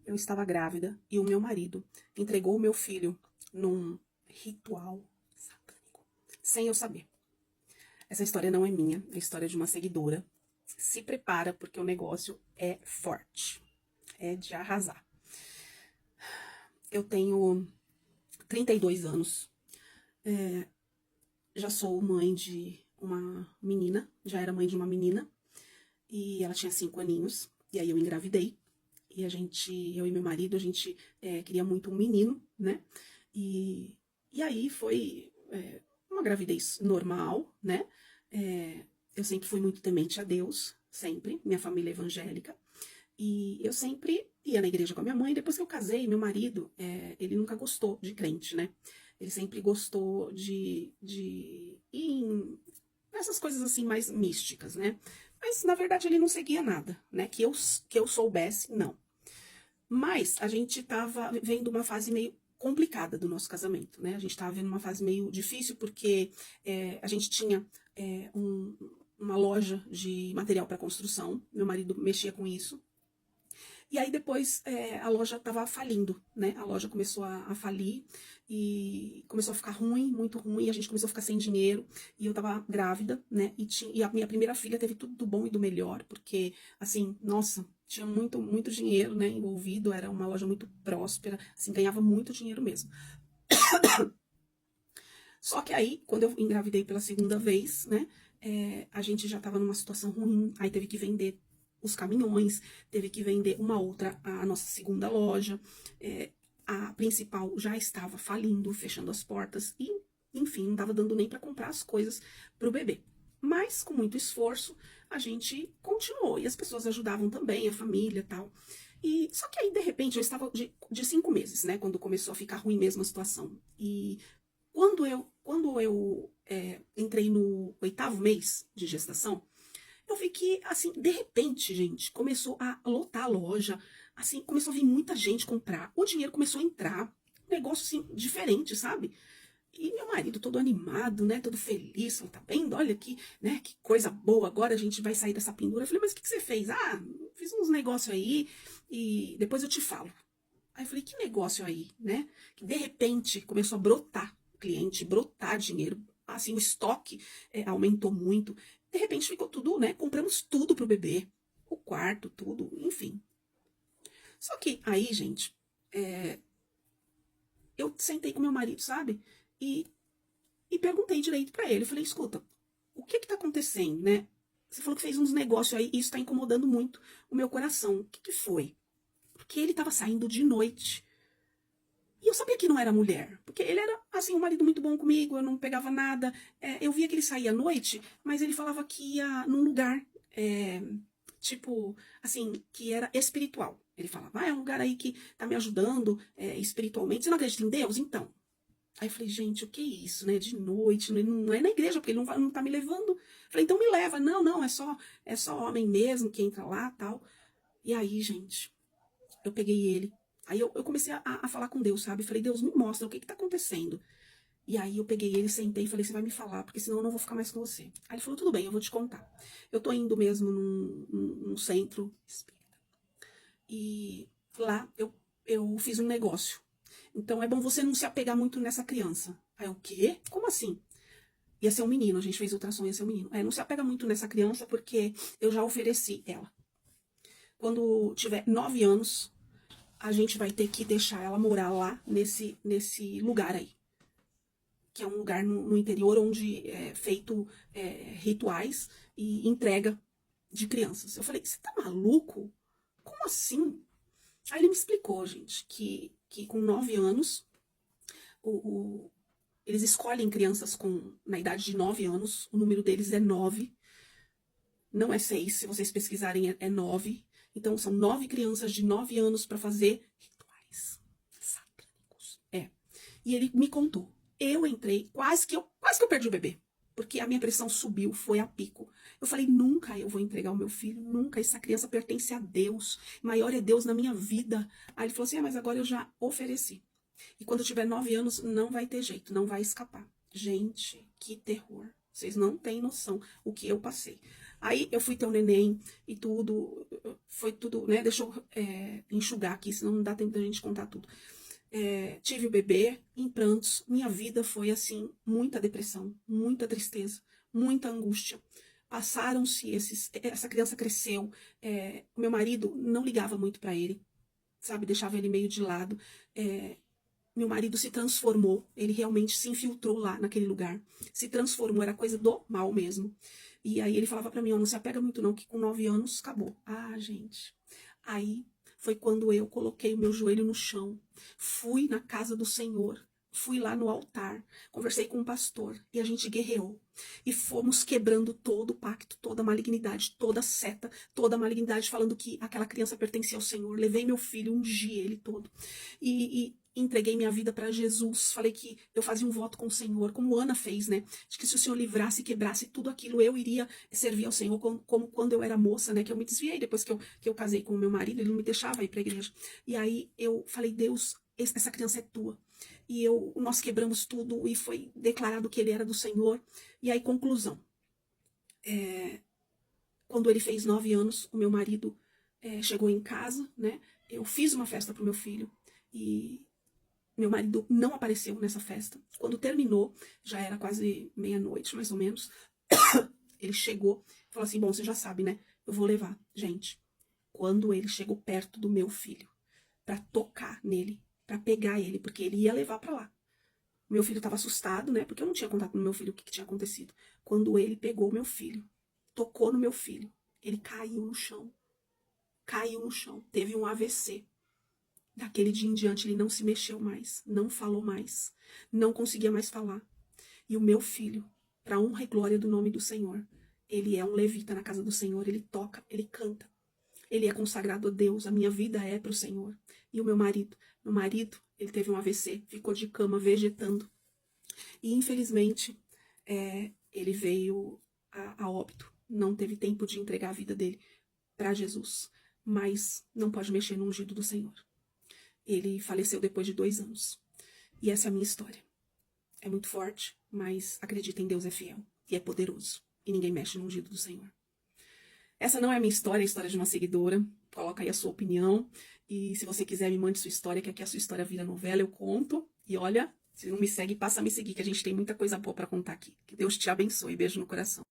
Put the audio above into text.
eu estava grávida e o meu marido entregou o meu filho num ritual satânico, sem eu saber. Essa história não é minha, é a história de uma seguidora. Se prepara, porque o negócio é forte, é de arrasar. Eu tenho 32 anos, já sou mãe de uma menina, já era mãe de uma menina, e ela tinha 5 aninhos, e aí eu engravidei. E eu e meu marido, a gente queria muito um menino, né? E aí foi uma gravidez normal, né? Eu sempre fui muito temente a Deus, sempre, minha família é evangélica. E eu sempre ia na igreja com a minha mãe. Depois que eu casei, meu marido, ele nunca gostou de crente, né? Ele sempre gostou de ir nessas coisas assim mais místicas, né? Mas na verdade ele não seguia nada, né? Que eu soubesse, não. Mas a gente estava vivendo uma fase meio complicada do nosso casamento, né? A gente estava vivendo uma fase meio difícil porque a gente tinha uma loja de material para construção, meu marido mexia com isso. E aí depois a loja estava falindo, né? A loja começou a falir e começou a ficar ruim, muito ruim, e a gente começou a ficar sem dinheiro, e eu estava grávida, né? E a minha primeira filha teve tudo do bom e do melhor, porque, assim, nossa, tinha muito, muito dinheiro, né, envolvido, era uma loja muito próspera, assim, ganhava muito dinheiro mesmo. Só que aí, quando eu engravidei pela segunda vez, né, a gente já estava numa situação ruim, aí teve que vender os caminhões, teve que vender uma outra, a nossa segunda loja, a principal já estava falindo, fechando as portas, e, enfim, não estava dando nem para comprar as coisas para o bebê. Mas, com muito esforço, a gente continuou, e as pessoas ajudavam também, a família e tal. E, só que aí, de repente, eu estava de 5 meses, né, quando começou a ficar ruim mesmo a situação. E quando eu entrei no 8º mês de gestação, eu vi que, assim, de repente, gente, começou a lotar a loja, assim, começou a vir muita gente comprar, o dinheiro começou a entrar, um negócio, assim, diferente, sabe? E meu marido todo animado, né, todo feliz, falou, tá vendo? Olha que, né, que coisa boa, agora a gente vai sair dessa pendura. Eu falei, mas o que você fez? Ah, fiz uns negócios aí e depois eu te falo. Aí eu falei, que negócio aí, né? Que de repente começou a brotar cliente, brotar dinheiro. Assim, o estoque aumentou muito. De repente ficou tudo, né? Compramos tudo pro bebê. O quarto, tudo, enfim. Só que aí, gente, eu sentei com meu marido, sabe? E, e perguntei direito pra ele. Eu falei, escuta, o que tá acontecendo, né? Você falou que fez uns negócios aí e isso tá incomodando muito o meu coração. O que foi? Porque ele tava saindo de noite. E eu sabia que não era mulher, porque ele era, assim, um marido muito bom comigo, eu não pegava nada. Eu via que ele saía à noite, mas ele falava que ia num lugar, tipo, assim, que era espiritual. Ele falava, é um lugar aí que tá me ajudando espiritualmente. Você não acredita em Deus? Então. Aí eu falei, gente, o que é isso, né? De noite, não é na igreja, porque ele não tá me levando. Eu falei, então me leva. Não, não, é só homem mesmo que entra lá tal. E aí, gente, eu peguei ele. Aí eu comecei a falar com Deus, sabe? Falei, Deus, me mostra o que tá acontecendo. E aí eu peguei ele, sentei e falei, você vai me falar, porque senão eu não vou ficar mais com você. Aí ele falou, tudo bem, eu vou te contar. Eu tô indo mesmo num centro espírita. E lá eu fiz um negócio. Então é bom você não se apegar muito nessa criança. Aí o quê? Como assim? Ia ser um menino, a gente fez ultrassom, ia ser um menino. Não se apega muito nessa criança, porque eu já ofereci ela. Quando tiver 9 anos, a gente vai ter que deixar ela morar lá nesse lugar aí. Que é um lugar no interior onde é feito rituais e entrega de crianças. Eu falei, você tá maluco? Como assim? Aí ele me explicou, gente, que com 9 anos, o, o, eles escolhem crianças na idade de 9 anos, o número deles é 9, não é 6, se vocês pesquisarem é 9. Então são 9 crianças de 9 anos para fazer rituais satânicos. E ele me contou. Eu entrei, quase que eu perdi o bebê. Porque a minha pressão subiu, foi a pico. Eu falei, nunca eu vou entregar o meu filho, nunca. Essa criança pertence a Deus. Maior é Deus na minha vida. Aí ele falou assim, mas agora eu já ofereci. E quando eu tiver 9 anos, não vai ter jeito, não vai escapar. Gente, que terror. Vocês não têm noção o que eu passei. Aí eu fui ter o neném e tudo, foi tudo, né? Deixa eu enxugar aqui, senão não dá tempo da gente contar tudo. Tive o bebê em prantos, minha vida foi assim, muita depressão, muita tristeza, muita angústia. Passaram-se essa criança cresceu, o meu marido não ligava muito para ele, sabe, deixava ele meio de lado. Meu marido se transformou, ele realmente se infiltrou lá naquele lugar, se transformou, era coisa do mal mesmo. E aí ele falava para mim, não se apega muito não, que com 9 anos acabou. Ah, gente, aí foi quando eu coloquei o meu joelho no chão, fui na casa do Senhor, fui lá no altar, conversei com o pastor e a gente guerreou. E fomos quebrando todo o pacto, toda a malignidade, toda a seta, toda a malignidade, falando que aquela criança pertencia ao Senhor. Levei meu filho, ungi ele todo. E entreguei minha vida para Jesus. Falei que eu fazia um voto com o Senhor, como Ana fez, né? De que se o Senhor livrasse e quebrasse tudo aquilo, eu iria servir ao Senhor, como quando eu era moça, né? Que eu me desviei depois que eu casei com o meu marido, ele não me deixava ir para a igreja. E aí eu falei, Deus, essa criança é tua. E nós quebramos tudo e foi declarado que ele era do Senhor. E aí, conclusão. Quando ele fez 9 anos, o meu marido chegou em casa, né? Eu fiz uma festa pro meu filho e meu marido não apareceu nessa festa. Quando terminou, já era quase meia-noite, mais ou menos. Ele chegou e falou assim, bom, você já sabe, né? Eu vou levar. Gente, quando ele chegou perto do meu filho, pra tocar nele, pra pegar ele, porque ele ia levar pra lá. Meu filho estava assustado, né? Porque eu não tinha contato com meu filho o que tinha acontecido. Quando ele pegou meu filho, tocou no meu filho, ele caiu no chão. Caiu no chão. Teve um AVC. Daquele dia em diante ele não se mexeu mais, não falou mais, não conseguia mais falar. E o meu filho, para honra e glória do nome do Senhor, ele é um levita na casa do Senhor, ele toca, ele canta. Ele é consagrado a Deus, a minha vida é para o Senhor. E o meu marido, ele teve um AVC, ficou de cama, vegetando. E infelizmente, ele veio a óbito. Não teve tempo de entregar a vida dele para Jesus. Mas não pode mexer no ungido do Senhor. Ele faleceu depois de 2 anos. E essa é a minha história. É muito forte, mas acredita em Deus é fiel e é poderoso. E ninguém mexe no ungido do Senhor. Essa não é a minha história, é a história de uma seguidora. Coloca aí a sua opinião. E se você quiser, me mande sua história, que aqui a sua história vira novela, eu conto. E olha, se não me segue, passa a me seguir, que a gente tem muita coisa boa para contar aqui. Que Deus te abençoe. Beijo no coração.